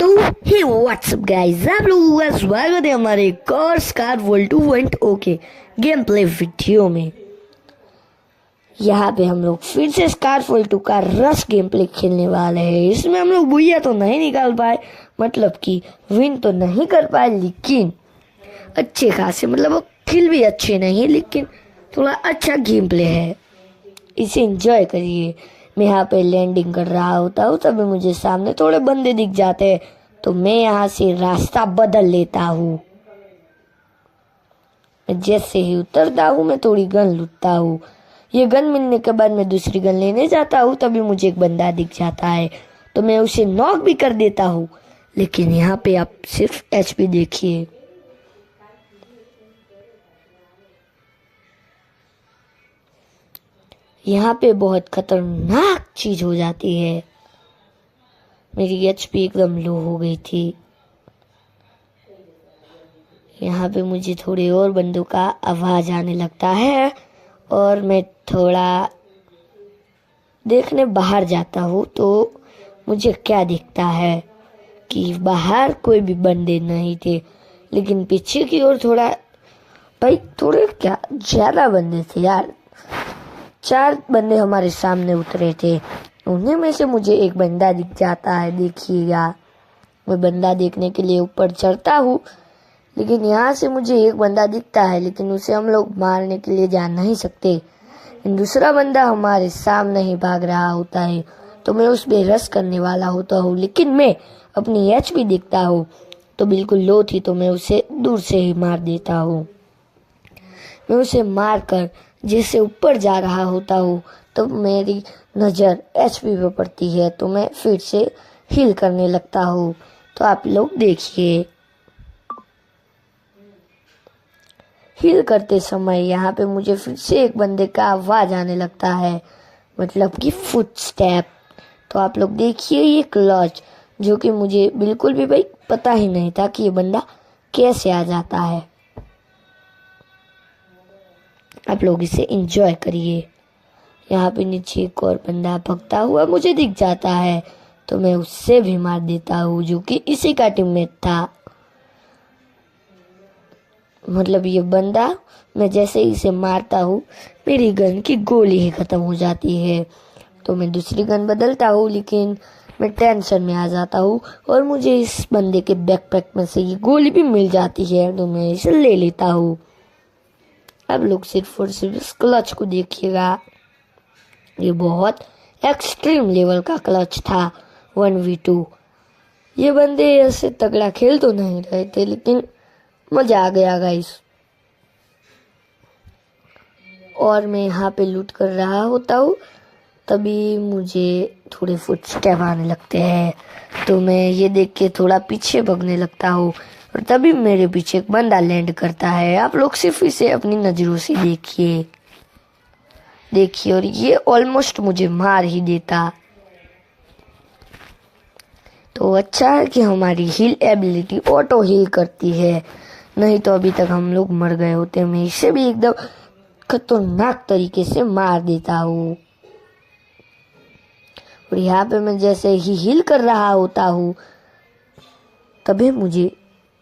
तो हे WhatsApp guys, आप लोगों का स्वागत है हमारे एक और स्कार वर्ल्ड 2.0 के गेम प्ले वीडियो में। यहाँ पे हम लोग फिर से स्कार वर्ल्ड 2 का रश गेम प्ले खेलने वाले हैं। इसमें हम लोग बुइया तो नहीं निकाल पाए, मतलब कि विन तो नहीं कर पाए, लेकिन अच्छे खासे, मतलब वो किल भी अच्छे नहीं, लेकिन थोड़ा अच्छा गेम प्ले है, इसे एंजॉय करिए। मैं यहाँ पे लैंडिंग कर रहा होता हूँ, तभी मुझे सामने थोड़े बंदे दिख जाते हैं, तो मैं यहाँ से रास्ता बदल लेता हूँ। जैसे ही उतरता हूँ मैं थोड़ी गन लूटता हूँ। ये गन मिलने के बाद मैं दूसरी गन लेने जाता हूँ, तभी मुझे एक बंदा दिख जाता है, तो मैं उसे नॉक भी कर देता हूँ। लेकिन यहाँ पे आप सिर्फ एचपी देखिए, यहाँ पे बहुत खतरनाक चीज हो जाती है। मेरी एचपी एकदम लो हो गई थी। यहाँ पे मुझे थोड़े और बंदों का आवाज आने लगता है और मैं थोड़ा देखने बाहर जाता हूँ, तो मुझे क्या दिखता है कि बाहर कोई भी बंदे नहीं थे, लेकिन पीछे की ओर थोड़े क्या ज्यादा बंदे थे यार। 4 बंदे हमारे सामने उतरे थे, उन्हीं में से मुझे एक बंदा दिख जाता है। देखिएगा, मैं बंदा देखने के लिए ऊपर चढ़ता हूँ, लेकिन यहाँ से मुझे एक बंदा दिखता है, लेकिन उसे हम लोग मारने के लिए जा नहीं सकते। दूसरा बंदा हमारे सामने ही भाग रहा होता है, तो मैं उस पे रश करने वाला होता हूँ, लेकिन मैं अपनी एचपी देखता हूँ तो बिल्कुल लो थी, तो मैं उसे दूर से ही मार देता हूँ। मैं उसे मारकर जैसे ऊपर जा रहा होता हूँ, तो मेरी नज़र एचपी पे पड़ती है, तो मैं फिर से हील करने लगता हूँ। तो आप लोग देखिए, हील करते समय यहाँ पे मुझे फिर से एक बंदे का आवाज आने लगता है, मतलब कि फुटस्टेप। तो आप लोग देखिए ये क्लच, जो कि मुझे बिल्कुल भी भाई पता ही नहीं था कि ये बंदा कैसे आ जाता है। आप लोग इसे एंजॉय करिए। यहाँ पे नीचे एक और बंदा भगता हुआ मुझे दिख जाता है, तो मैं उससे भी मार देता हूँ, जो कि इसी का टीममेट था। मतलब ये बंदा, मैं जैसे ही इसे मारता हूँ, मेरी गन की गोली ही खत्म हो जाती है, तो मैं दूसरी गन बदलता हूँ, लेकिन मैं टेंशन में आ जाता हूँ और मुझे इस बंदे के बैकपैक में से ये गोली भी मिल जाती है, तो मैं इसे ले लेता हूँ। अब लोग सिर्फ और सिर्फ इस क्लच को देखिएगा, ये बहुत एक्सट्रीम लेवल का क्लच था। 1v2 ये बंदे ऐसे तगड़ा खेल तो नहीं रहे थे, लेकिन मजा आ गया गाइस। और मैं यहाँ पे लूट कर रहा होता हूँ, तभी मुझे थोड़े फुटस्टेप आने लगते हैं, तो मैं ये देख के थोड़ा पीछे भगने लगता हूँ, और तभी मेरे पीछे एक बंदा लैंड करता है। आप लोग सिर्फ इसे अपनी नजरों से देखिए, और ये ऑलमोस्ट मुझे मार ही देता। तो अच्छा है कि हमारी हील एबिलिटी ऑटो हील करती है, नहीं तो अभी तक हम लोग मर गए होते। मैं इसे भी एकदम खतरनाक तरीके से मार देता हूँ। और यहाँ पे मैं जैसे ही हील कर रहा होता हूँ, तभी मुझे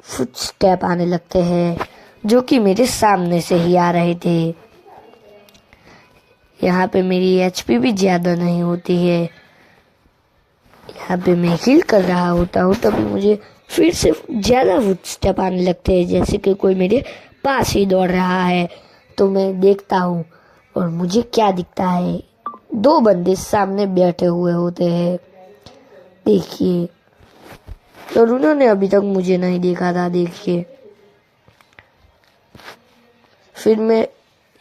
फुटस्टेप आने लगते हैं, जो कि मेरे सामने से ही आ रहे थे। यहाँ पे मेरी एचपी भी ज्यादा नहीं होती है। यहाँ पे मैं हील कर रहा होता हूँ, तभी मुझे फिर से ज्यादा फुटस्टेप आने लगते हैं, जैसे कि कोई मेरे पास ही दौड़ रहा है। तो मैं देखता हूँ और मुझे क्या दिखता है, 2 बंदे सामने बैठे हुए होते हैं, देखिए। और उन्होंने अभी तक मुझे नहीं देखा था, देखिए। फिर मैं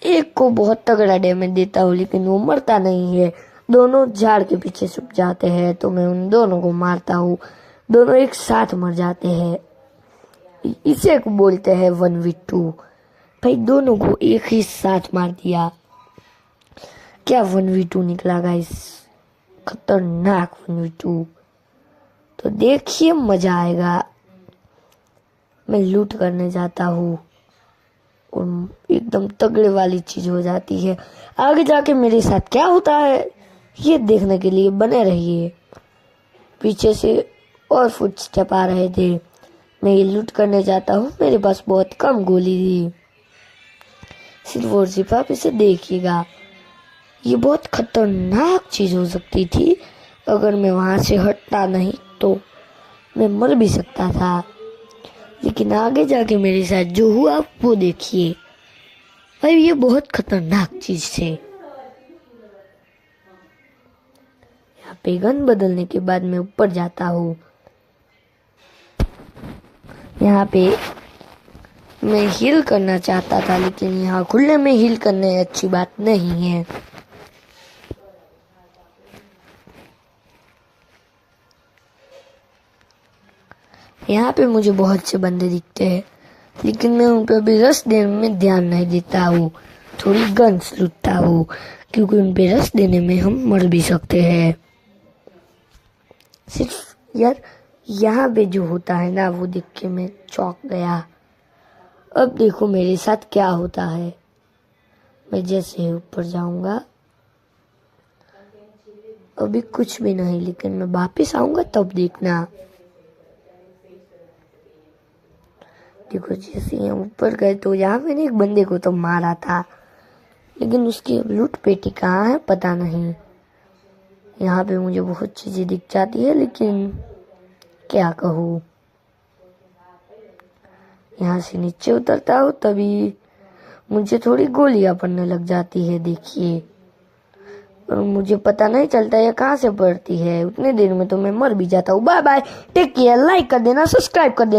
एक को बहुत तगड़ा डैमेज देता हूँ, लेकिन वो मरता नहीं है। दोनों झाड़ के पीछे छुप जाते हैं, तो मैं उन दोनों को मारता हूँ, दोनों एक साथ मर जाते हैं। इसे बोलते हैं 1v2। भाई दोनों को एक ही साथ मार दिया। क्या 1v2 निकला गाइस, खतरनाक 1v2। तो देखिए मजा आएगा। मैं लूट करने जाता हूँ और एकदम तगड़े वाली चीज हो जाती है। आगे जाके मेरे साथ क्या होता है, ये देखने के लिए बने रहिए। पीछे से और फुटस्टेप आ रहे थे। मैं ये लूट करने जाता हूँ, मेरे पास बहुत कम गोली थी। सिर्फ और सिर्फ आप इसे देखिएगा। ये बहुत खतरनाक चीज हो सकती थी। अगर मैं वहां से हटता नहीं तो मैं मर भी सकता था। लेकिन आगे जाके मेरे साथ जो हुआ वो देखिए। भाई ये बहुत खतरनाक चीज थे। यहाँ पे गन बदलने के बाद मैं ऊपर जाता हूँ। यहाँ पे मैं हील करना चाहता था, लेकिन यहाँ खुले में हील करने अच्छी बात नहीं है। यहाँ पे मुझे बहुत से बंदे दिखते हैं, लेकिन मैं उन पे अभी रश देने में ध्यान नहीं देता हूँ। थोड़ी गन्स लूटता हूँ, क्योंकि उन पे रश देने में हम मर भी सकते हैं। सिर्फ यार यहाँ पे जो होता है ना, वो देख के मैं चौंक गया। अब देखो मेरे साथ क्या होता है। मैं जैसे ऊपर जाऊंगा, अभी कुछ भी नहीं, लेकिन मैं वापस आऊंगा तब देखना। देखो जैसे हम ऊपर गए तो यहाँ मैंने एक बंदे को तो मारा था, लेकिन उसकी लूट पेटी कहाँ है पता नहीं। यहाँ पे मुझे बहुत चीजें दिख जाती है, लेकिन क्या कहूँ। यहाँ से नीचे उतरता हूँ तभी मुझे थोड़ी गोलियां पड़ने लग जाती है, देखिए। और मुझे पता नहीं चलता ये कहाँ से पड़ती है। उतने देर में तो मैं मर भी जाता हूँ। Bye bye, take care, like कर देना, सब्सक्राइब कर देना।